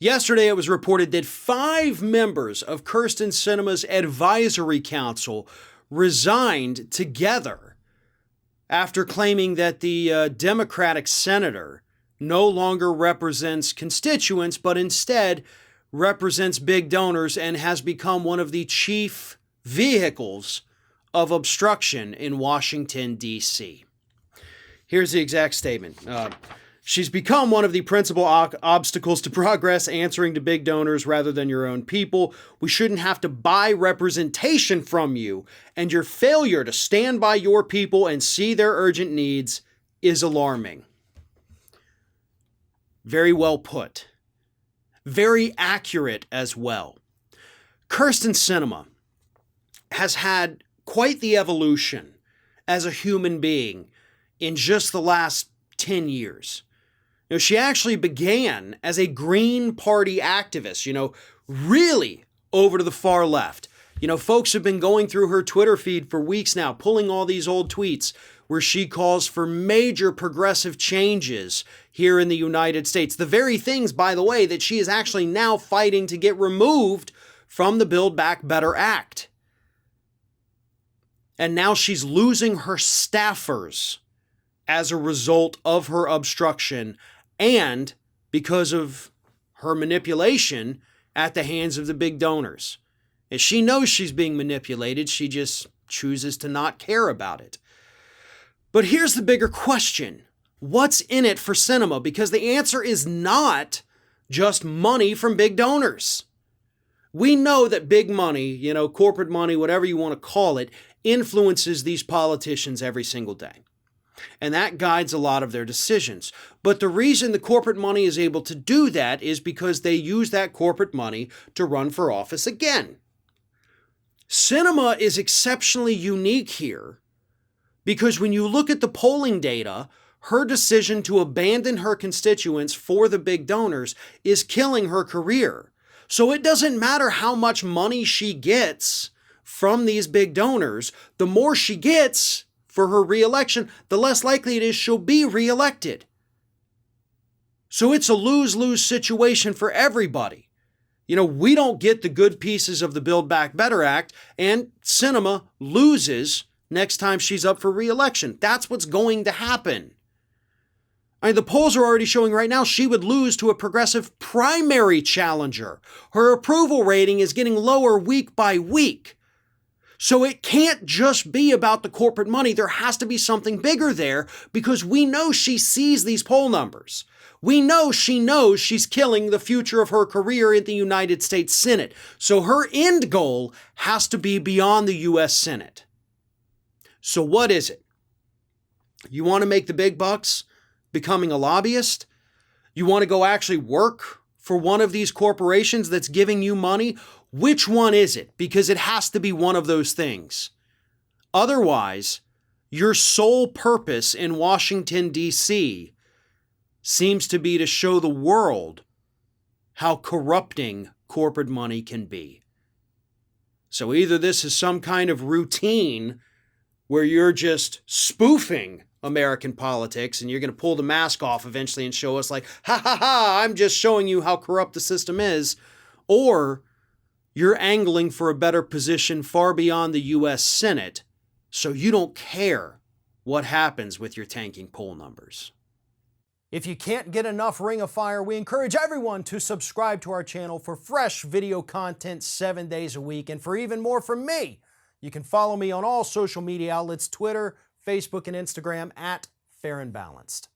Yesterday, it was reported that 5 members of Kyrsten Sinema's advisory council resigned together after claiming that the Democratic senator no longer represents constituents, but instead represents big donors and has become one of the chief vehicles of obstruction in Washington, D.C. Here's the exact statement. She's become one of the principal obstacles to progress, answering to big donors rather than your own people. We shouldn't have to buy representation from you, and your failure to stand by your people and see their urgent needs is alarming. Very well put. Very accurate as well. Kyrsten Sinema has had quite the evolution as a human being in just the last 10 years. She actually began as a Green Party activist, really over to the far left. Folks have been going through her Twitter feed for weeks now, pulling all these old tweets where she calls for major progressive changes here in the United States. The very things, by the way, that she is actually now fighting to get removed from the Build Back Better Act. And now she's losing her staffers as a result of her obstruction and because of her manipulation at the hands of the big donors. And she knows she's being manipulated, she just chooses to not care about it. But here's the bigger question. What's in it for Sinema? Because the answer is not just money from big donors. We know that big money, corporate money, whatever you want to call it, influences these politicians every single day. And that guides a lot of their decisions. But the reason the corporate money is able to do that is because they use that corporate money to run for office again. Sinema is exceptionally unique here because when you look at the polling data, her decision to abandon her constituents for the big donors is killing her career. So it doesn't matter how much money she gets from these big donors. The more she gets for her reelection, the less likely it is she'll be reelected. So it's a lose-lose situation for everybody. We don't get the good pieces of the Build Back Better Act, and Sinema loses next time she's up for reelection. That's what's going to happen. The polls are already showing right now she would lose to a progressive primary challenger. Her approval rating is getting lower week by week. So it can't just be about the corporate money. There has to be something bigger there because we know she sees these poll numbers. We know she knows she's killing the future of her career in the United States Senate. So her end goal has to be beyond the U.S. Senate. So what is it? You want to make the big bucks becoming a lobbyist? You want to go actually work for one of these corporations that's giving you money? Which one is it? Because it has to be one of those things. Otherwise, your sole purpose in Washington, D.C. seems to be to show the world how corrupting corporate money can be. So either this is some kind of routine where you're just spoofing American politics and you're going to pull the mask off eventually and show us like, ha ha ha, I'm just showing you how corrupt the system is, or you're angling for a better position far beyond the U.S. Senate, so you don't care what happens with your tanking poll numbers. If you can't get enough Ring of Fire, we encourage everyone to subscribe to our channel for fresh video content 7 days a week. And for even more from me, you can follow me on all social media outlets, Twitter, Facebook, and Instagram @FairandBalanced.